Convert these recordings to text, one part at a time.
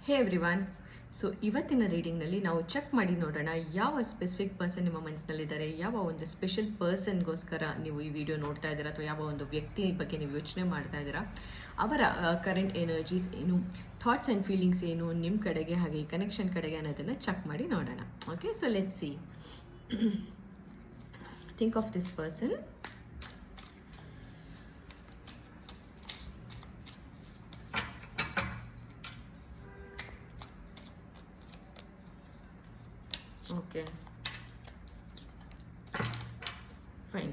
ಹೇ everyone. So ಇವತ್ತಿನ ರೀಡಿಂಗ್ನಲ್ಲಿ ನಾವು check ಮಾಡಿ ನೋಡೋಣ ಯಾವ ಸ್ಪೆಸಿಫಿಕ್ ಪರ್ಸನ್ ನಿಮ್ಮ ಮನಸ್ಸಿನಲ್ಲಿದ್ದಾರೆ, ಯಾವ ಒಂದು ಸ್ಪೆಷಲ್ ಪರ್ಸನ್ಗೋಸ್ಕರ ನೀವು ಈ ವಿಡಿಯೋ ನೋಡ್ತಾ ಇದ್ದೀರಾ ಅಥವಾ ಯಾವ ಒಂದು ವ್ಯಕ್ತಿ ಬಗ್ಗೆ ನೀವು ಯೋಚನೆ ಮಾಡ್ತಾ ಇದ್ದೀರಾ, ಅವರ ಕರೆಂಟ್ ಎನರ್ಜೀಸ್ ಏನು, ಥಾಟ್ಸ್ ಆ್ಯಂಡ್ ಫೀಲಿಂಗ್ಸ್ ಏನು ನಿಮ್ಮ ಕಡೆಗೆ, ಹಾಗೆ ಈ ಕನೆಕ್ಷನ್ ಕಡೆಗೆ ಅನ್ನೋದನ್ನು ಚೆಕ್ ಮಾಡಿ ನೋಡೋಣ. Okay, so let's see. Think of this person. Okay, fine.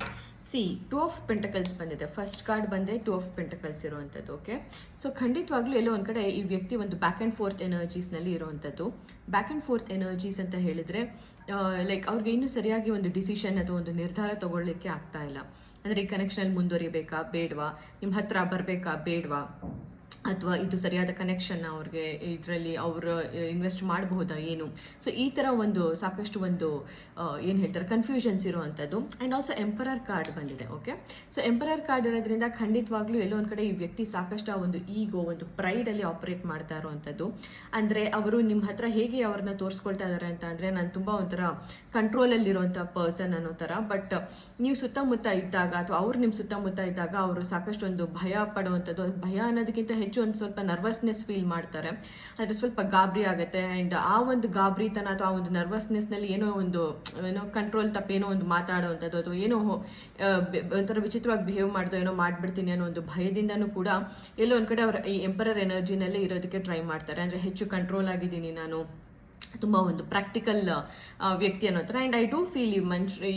C, 2 of pentacles ಬಂದಿದೆ. ಫಸ್ಟ್ ಕಾರ್ಡ್ ಬಂದೆ 2 ಆಫ್ ಪೆಂಟಕಲ್ಸ್ ಇರುವಂಥದ್ದು. ಓಕೆ, ಸೊ ಖಂಡಿತವಾಗ್ಲೂ ಎಲ್ಲೋ ಒಂದು ಕಡೆ ಈ ವ್ಯಕ್ತಿ ಒಂದು ಬ್ಯಾಕ್ ಆ್ಯಂಡ್ ಫೋರ್ತ್ ಎನರ್ಜೀಸ್ನಲ್ಲಿ ಇರುವಂಥದ್ದು. ಬ್ಯಾಕ್ ಆ್ಯಂಡ್ ಫೋರ್ತ್ ಎನರ್ಜೀಸ್ ಅಂತ ಹೇಳಿದರೆ ಲೈಕ್ ಅವ್ರಿಗೆ ಇನ್ನೂ ಸರಿಯಾಗಿ ಒಂದು ಡಿಸಿಷನ್ ಅಥವಾ ಒಂದು ನಿರ್ಧಾರ ತಗೊಳ್ಳಿಕ್ಕೆ ಆಗ್ತಾ ಇಲ್ಲ. ಅಂದರೆ ಈ ಕನೆಕ್ಷನಲ್ಲಿ ಮುಂದುವರಿಬೇಕಾ ಬೇಡವಾ, ನಿಮ್ಮ ಹತ್ರ ಬರಬೇಕಾ ಬೇಡವಾ, ಅಥವಾ ಇದು ಸರಿಯಾದ ಕನೆಕ್ಷನ್ ಅವ್ರಿಗೆ, ಇದರಲ್ಲಿ ಅವರು ಇನ್ವೆಸ್ಟ್ ಮಾಡಬಹುದಾ ಏನು. ಸೊ ಈ ಥರ ಒಂದು ಸಾಕಷ್ಟು ಒಂದು ಏನು ಹೇಳ್ತಾರೆ ಕನ್ಫ್ಯೂಷನ್ಸ್ ಇರುವಂಥದ್ದು. ಆ್ಯಂಡ್ ಆಲ್ಸೋ ಎಂಪರರ್ ಕಾರ್ಡ್ ಬಂದಿದೆ. ಓಕೆ, ಸೊ ಎಂಪರರ್ ಕಾರ್ಡ್ ಇರೋದ್ರಿಂದ ಖಂಡಿತವಾಗ್ಲೂ ಎಲ್ಲೋ ಒಂದು ಕಡೆ ಈ ವ್ಯಕ್ತಿ ಸಾಕಷ್ಟು ಆ ಒಂದು ಈಗೋ, ಒಂದು ಪ್ರೈಡಲ್ಲಿ ಆಪರೇಟ್ ಮಾಡ್ತಾ ಇರುವಂಥದ್ದು. ಅಂದರೆ ಅವರು ನಿಮ್ಮ ಹತ್ರ ಹೇಗೆ ಅವ್ರನ್ನ ತೋರಿಸ್ಕೊಳ್ತಾ ಇದ್ದಾರೆ ಅಂತ ಅಂದರೆ, ನಾನು ತುಂಬ ಒಂಥರ ಕಂಟ್ರೋಲಲ್ಲಿರುವಂಥ ಪರ್ಸನ್ ಅನ್ನೋ ಥರ. ಬಟ್ ನೀವು ಸುತ್ತಮುತ್ತ ಇದ್ದಾಗ ಅಥವಾ ಅವ್ರು ನಿಮ್ಮ ಸುತ್ತಮುತ್ತ ಇದ್ದಾಗ ಅವರು ಸಾಕಷ್ಟು ಒಂದು ಭಯ ಪಡುವಂಥದ್ದು. ಭಯ ಅನ್ನೋದಕ್ಕಿಂತ ಹೆಚ್ಚು ಒಂದು ಸ್ವಲ್ಪ ನರ್ವಸ್ನೆಸ್ ಫೀಲ್ ಮಾಡ್ತಾರೆ, ಅಂದರೆ ಸ್ವಲ್ಪ ಗಾಬರಿ ಆಗುತ್ತೆ. ಆ್ಯಂಡ್ ಆ ಒಂದು ಗಾಬರಿತನ ಅಥವಾ ಆ ಒಂದು ನರ್ವಸ್ನೆಸ್ನಲ್ಲಿ ಏನೋ ಕಂಟ್ರೋಲ್ ತಪ್ಪೇನೋ ಒಂದು ಮಾತಾಡೋವಂಥದ್ದು ಅಥವಾ ಏನೋ ಒಂಥರ ವಿಚಿತ್ರವಾಗಿ ಬಿಹೇವ್ ಮಾಡ್ದೋ ಏನೋ ಮಾಡಿಬಿಡ್ತೀನಿ ಅನ್ನೋ ಒಂದು ಭಯದಿಂದನೂ ಕೂಡ ಎಲ್ಲೋ ಒಂದು ಕಡೆ ಅವರ ಈ ಎಂಪರರ್ ಎನರ್ಜಿನಲ್ಲೇ ಇರೋದಕ್ಕೆ ಟ್ರೈ ಮಾಡ್ತಾರೆ. ಅಂದರೆ ಹೆಚ್ಚು ಕಂಟ್ರೋಲ್ ಆಗಿದ್ದೀನಿ ನಾನು, ತುಂಬ ಒಂದು ಪ್ರಾಕ್ಟಿಕಲ್ ವ್ಯಕ್ತಿ ಅನ್ನೋ ಥರ. ಆ್ಯಂಡ್ ಐ ಡೂ ಫೀಲ್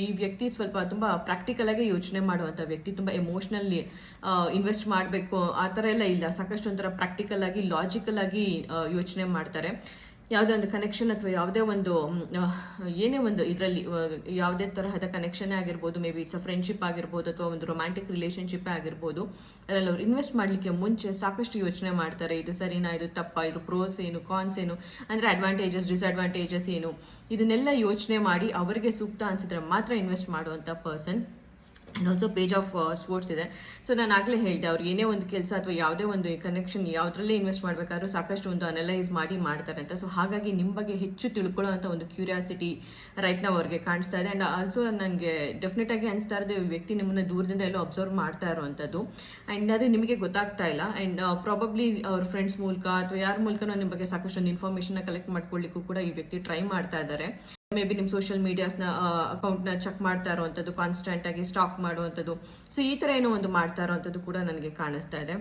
ಈ ವ್ಯಕ್ತಿ ಸ್ವಲ್ಪ ತುಂಬ ಪ್ರಾಕ್ಟಿಕಲಾಗಿ ಯೋಚನೆ ಮಾಡುವಂಥ ವ್ಯಕ್ತಿ. ತುಂಬ ಎಮೋಷ್ನಲ್ಲಿ ಇನ್ವೆಸ್ಟ್ ಮಾಡಬೇಕು ಆ ಥರ ಎಲ್ಲ ಇಲ್ಲ. ಸಾಕಷ್ಟು ಒಂಥರ ಪ್ರಾಕ್ಟಿಕಲ್ ಆಗಿ ಲಾಜಿಕಲ್ ಆಗಿ ಯೋಚನೆ ಮಾಡ್ತಾರೆ. ಯಾವುದೇ ಒಂದು ಕನೆಕ್ಷನ್ ಅಥವಾ ಯಾವುದೇ ಒಂದು ಏನೇ ಒಂದು ಇದರಲ್ಲಿ ಯಾವುದೇ ತರಹದ ಕನೆಕ್ಷನ್ನೇ ಆಗಿರ್ಬೋದು, may be it's a friendship ಆಗಿರ್ಬೋದು ಅಥವಾ ಒಂದು ರೊಮ್ಯಾಂಟಿಕ್ ರಿಲೇಷನ್ಶಿಪ್ಪೇ ಆಗಿರ್ಬೋದು, ಅದರಲ್ಲಿ ಅವ್ರು ಇನ್ವೆಸ್ಟ್ ಮಾಡಲಿಕ್ಕೆ ಮುಂಚೆ ಸಾಕಷ್ಟು ಯೋಚನೆ ಮಾಡ್ತಾರೆ. ಇದು ಸರಿನಾ, ಇದು ತಪ್ಪಾ, ಇದು ಪ್ರೋಸ್ ಏನು, ಕಾನ್ಸ್ ಏನು, ಅಂದರೆ ಅಡ್ವಾಂಟೇಜಸ್ ಡಿಸ್ಅಡ್ವಾಂಟೇಜಸ್ ಏನು, ಇದನ್ನೆಲ್ಲ ಯೋಚನೆ ಮಾಡಿ ಅವರಿಗೆ ಸೂಕ್ತ ಅನಿಸಿದ್ರೆ ಮಾತ್ರ ಇನ್ವೆಸ್ಟ್ ಮಾಡುವಂಥ person. And also page of sports ಇದೆ. ಸೊ ನಾನು ಆಗಲೇ ಹೇಳಿದೆ, ಅವ್ರಿಗೆ ಏನೇ ಒಂದು ಕೆಲಸ ಅಥವಾ ಯಾವುದೇ ಒಂದು ಕನೆಕ್ಷನ್ ಯಾವುದರಲ್ಲೇ ಇನ್ವೆಸ್ಟ್ ಮಾಡಬೇಕಾದ್ರೂ ಸಾಕಷ್ಟು ಒಂದು ಅನಲೈಸ್ ಮಾಡ್ತಾರೆ ಅಂತ. ಸೊ ಹಾಗಾಗಿ ನಿಮ್ಮ ಬಗ್ಗೆ ಹೆಚ್ಚು ತಿಳ್ಕೊಳ್ಳೋವಂಥ ಒಂದು ಕ್ಯೂರಿಯಾಸಿಟಿ ರೈಟ್ ನಾವು ಅವ್ರಿಗೆ ಕಾಣಿಸ್ತಾ ಇದೆ. ಆ್ಯಂಡ್ ಆಲ್ಸೋ ನನಗೆ ಡೆಫಿನೆಟಾಗಿ ಅನಿಸ್ತಾ ಇರೋದು ಈ ವ್ಯಕ್ತಿ ನಿಮ್ಮನ್ನು ದೂರದಿಂದ ಎಲ್ಲೋ ಅಬ್ಸರ್ವ್ ಮಾಡ್ತಾ ಇರೋವಂಥದ್ದು. ಆ್ಯಂಡ್ ಅದು ನಿಮಗೆ ಗೊತ್ತಾಗ್ತಾ ಇಲ್ಲ. ಆ್ಯಂಡ್ ಪ್ರಾಬಬ್ಲಿ ಅವ್ರ ಫ್ರೆಂಡ್ಸ್ ಮೂಲಕ ಅಥವಾ ಯಾರ ಮೂಲಕನೋ ನಿಮ್ಮ ಬಗ್ಗೆ ಸಾಕಷ್ಟು ಒಂದು ಇನ್ಫಾರ್ಮೇಷನ್ನ ಕಲೆಕ್ಟ್ ಮಾಡ್ಕೊಳ್ಳಿಕ್ಕೂ ಕೂಡ ಈ ವ್ಯಕ್ತಿ ಟ್ರೈ ಮಾಡ್ತಾ ಇದ್ದಾರೆ. ಮೇ ಬಿ ನಿಮ್ಮ ಸೋಷಿಯಲ್ ಮೀಡಿಯಾಸ್ನ ಅಕೌಂಟ್ನ ಚೆಕ್ ಮಾಡ್ತಾ ಇರೋವಂಥದ್ದು, ಕಾನ್ಸ್ಟೆಂಟ್ ಆಗಿ ಸ್ಟಾಕ್ ಮಾಡುವಂಥದ್ದು. ಸೊ ಈ ಥರ ಏನೋ ಒಂದು ಮಾಡ್ತಾ ಇರೋವಂಥದ್ದು ಕೂಡ ನನಗೆ ಕಾಣಿಸ್ತಾ ಇದೆ.